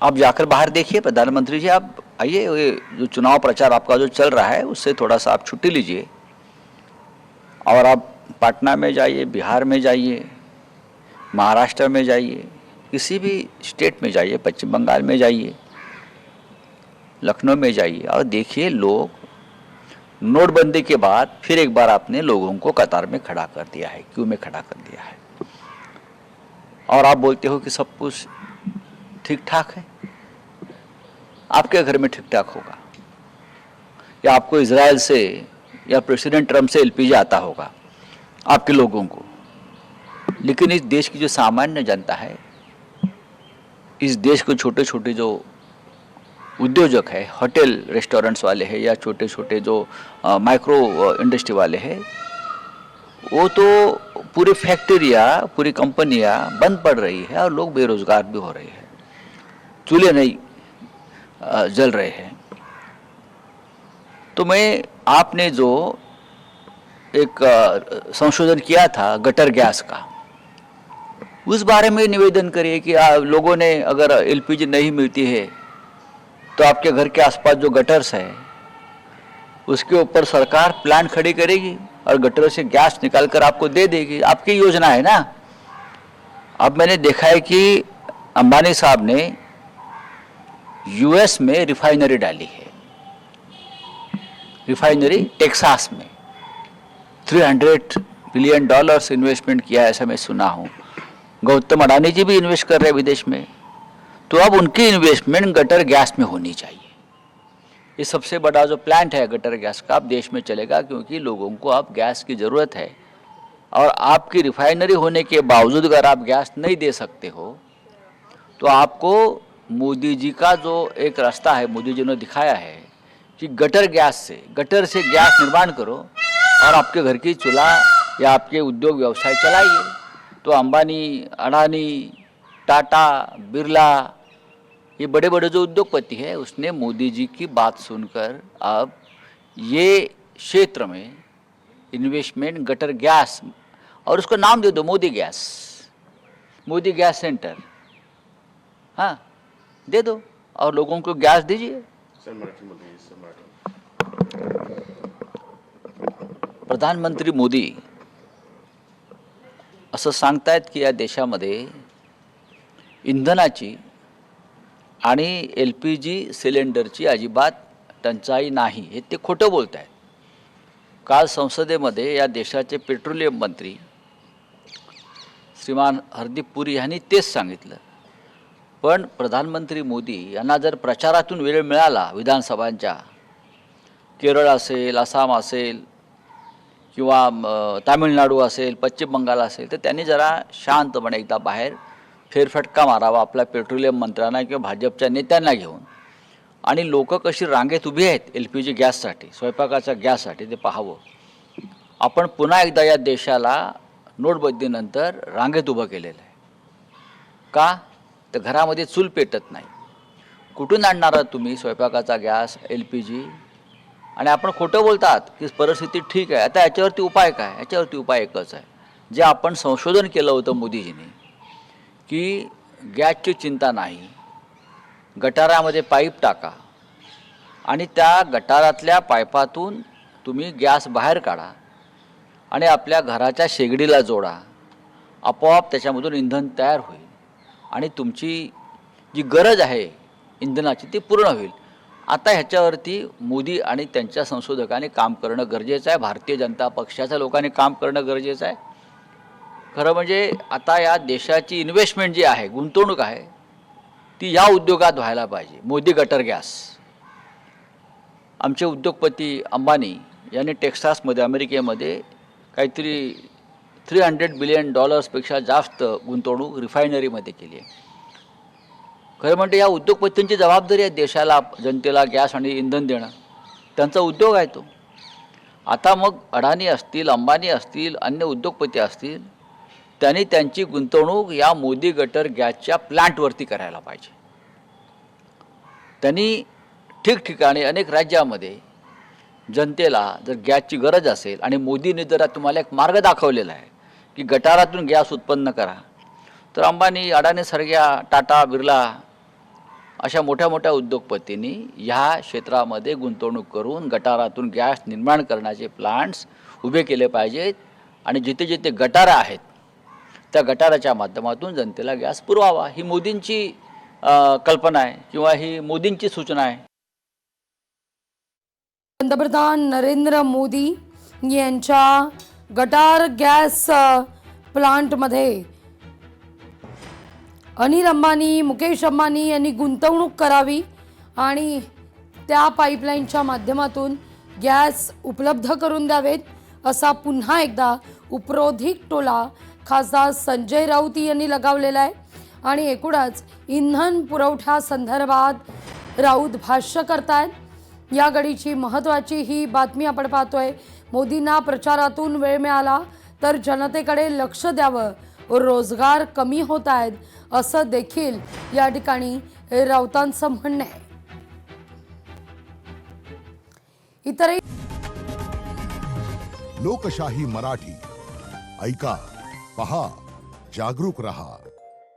आप जाकर बाहर देखिए प्रधानमंत्री जी, आप आइए, ये जो चुनाव प्रचार आपका जो चल रहा है उससे थोड़ा सा आप छुट्टी लीजिए और आप पटना में जाइए, बिहार में जाइए, महाराष्ट्र में जाइए, किसी भी स्टेट में जाइए, पश्चिम बंगाल में जाइए, लखनऊ में जाइए और देखिए लोग, नोटबंदी के बाद फिर एक बार आपने लोगों को कतार में खड़ा कर दिया है, क्यू में खड़ा कर दिया है, और आप बोलते हो कि सब कुछ ठीक ठाक है। आपके घर में ठीक ठाक होगा या आपको इजराइल से या प्रेसिडेंट ट्रम्प से एलपीजी आता होगा आपके लोगों को, लेकिन इस देश की जो सामान्य जनता है, इस देश के छोटे छोटे जो उद्योजक है, होटल रेस्टोरेंट्स वाले हैं या छोटे छोटे जो माइक्रो इंडस्ट्री वाले हैं, वो तो पूरी फैक्ट्रियाँ, पूरी कंपनियाँ बंद पड़ रही है और लोग बेरोजगार भी हो रहे हैं, चूल्हे नहीं जल रहे हैं। तो मैं, आपने जो एक संशोधन किया था गटर गैस का, उस बारे में निवेदन करिए कि लोगों ने, अगर एलपीजी नहीं मिलती है तो आपके घर के आसपास जो गटर्स है उसके ऊपर सरकार प्लांट खड़ी करेगी और गटर से गैस निकाल कर आपको दे देगी। आपकी योजना है ना। अब मैंने देखा है कि अंबानी साहब ने यूएस में रिफाइनरी डाली है, रिफाइनरी टेक्सास में $300 बिलियन इन्वेस्टमेंट किया है, ऐसा मैं सुना हूँ। गौतम अडानी जी भी इन्वेस्ट कर रहे हैं विदेश में। तो अब उनकी इन्वेस्टमेंट गटर गैस में होनी चाहिए। ये सबसे बड़ा जो प्लांट है गटर गैस का, अब देश में चलेगा, क्योंकि लोगों को अब गैस की ज़रूरत है और आपकी रिफाइनरी होने के बावजूद अगर आप गैस नहीं दे सकते हो तो आपको मोदी जी का जो एक रास्ता है, मोदी जी ने दिखाया है कि गटर से गैस निर्माण करो और आपके घर की चूल्हा या आपके उद्योग व्यवसाय चलाइए। तो अंबानी, अडानी, टाटा, बिरला, ये बड़े बड़े जो उद्योगपति है, उसने मोदी जी की बात सुनकर अब ये क्षेत्र में इन्वेस्टमेंट गटर गैस, और उसको नाम दे दो मोदी गैस सेंटर, हाँ दे दो और लोगों को गैस दीजिए। प्रधानमंत्री मोदी असं सांगतायत की या देशामध्ये इंधनाची आणि एलपीजी सिलेंडरची अजिबात टंचाई नाही, हे ते खोटं बोलत आहेत। काल संसदेमध्ये या देशाचे पेट्रोलियम मंत्री श्रीमान हरदीप पुरी यांनी तेच सांगितलं। पण प्रधानमंत्री मोदी यांना जर प्रचारातून वेळ मिळाला विधानसभांच्या, केरळ असेल, आसाम असेल किंवा तामिळनाडू असेल, पश्चिम बंगाल असेल, तर त्यांनी जरा शांतपणे एकदा बाहेर फेरफटका मारावा आपल्या पेट्रोलियम मंत्र्यांना किंवा भाजपच्या नेत्यांना घेऊन, आणि लोक कशी रांगेत उभी आहेत एलपीजी गॅससाठी, स्वयंपाकाच्या गॅससाठी, ते पाहावं। आपण पुन्हा एकदा या देशाला नोटबंदीनंतर रांगेत उभं केलेलं आहे। का? तर घरामध्ये चूल पेटत नाही, कुठून आणणार तुम्ही स्वयंपाकाचा गॅस, एलपीजी? आणि आपण खोटं बोलतात की परिस्थिती ठीक आहे। आता याच्यावरती उपाय काय? याच्यावरती उपाय एकच आहे, जे आपण संशोधन केलं होतं मोदीजींनी, की गॅसची चिंता नाही, गटारामध्ये पाईप टाका आणि त्या गटारातल्या पाईपातून तुम्ही गॅस बाहेर काढा आणि आपल्या घराच्या शेगडीला जोडा, आपोआप त्याच्यामधून इंधन तयार होईल आणि तुमची जी गरज आहे इंधनाची ती पूर्ण होईल। आता ह्याच्यावरती मोदी आणि त्यांच्या संशोधकांनी काम करणं गरजेचं आहे, भारतीय जनता पक्षाच्या लोकांनी काम करणं गरजेचं आहे। खरं म्हणजे आता या देशाची इन्व्हेस्टमेंट जी आहे, गुंतवणूक आहे, ती या उद्योगात व्हायला पाहिजे। मोदी गटर गॅस, आमचे उद्योगपती अंबानी यांनी टेक्सासमध्ये, अमेरिकेमध्ये काहीतरी $300 बिलियन पेक्षा जास्त गुंतवणूक रिफायनरीमध्ये केली आहे। खरं म्हणजे या उद्योगपतींची जबाबदारी आहे देशाला, जनतेला गॅस आणि इंधन देणं, त्यांचा उद्योग आहे तो। आता मग अडानी असतील, अंबानी असतील, अन्य उद्योगपती असतील, त्यांनी त्यांची गुंतवणूक या मोदी गटर गॅसच्या प्लांटवरती करायला पाहिजे। त्यांनी ठिकठिकाणी अनेक राज्यामध्ये जनतेला जर गॅसची गरज असेल आणि मोदींनी जर तुम्हाला एक मार्ग दाखवलेला आहे की गटारातून गॅस उत्पन्न करा, तर अंबानी, अडानीसारख्या, टाटा, बिर्ला अशा मोठ्या मोठ्या उद्योगपतींनी ह्या क्षेत्रामध्ये गुंतवणूक करून गटारातून गॅस निर्माण करण्याचे प्लांट्स उभे केले पाहिजेत आणि जिथे जिथे गटारं आहेत त्या गटाराच्या माध्यमातून जनतेला गॅस पुरवावा. ही मोदींची कल्पना आहे किंवा ही मोदींची सूचना आहे. पंतप्रधान नरेंद्र मोदी यांच्या गटार गॅस प्लांटमध्ये अनिल अंबानी, मुकेश अंबानी यांनी गुंतवणूक करावी आणि त्या पाईपलाईनच्या माध्यमातून गॅस उपलब्ध करून द्यावेत, असा पुन्हा एकदा उपरोधिक टोला खासदार संजय राऊत यांनी लगावलेला आहे. आणि एकूणच इंधन पुरवठ्यासंदर्भात राऊत भाष्य करतायत. या घडीची महत्त्वाची ही बातमी आपण पाहतोय. मोदींना प्रचारातून वेळ मिळाला तर जनतेकडे लक्ष द्यावं, रोजगार कमी होत आहेत असं देखील या ठिकाणी राऊतांचं म्हणणं आहे. इतरही लोकशाही मराठी ऐका, पहा, जागरूक रहा.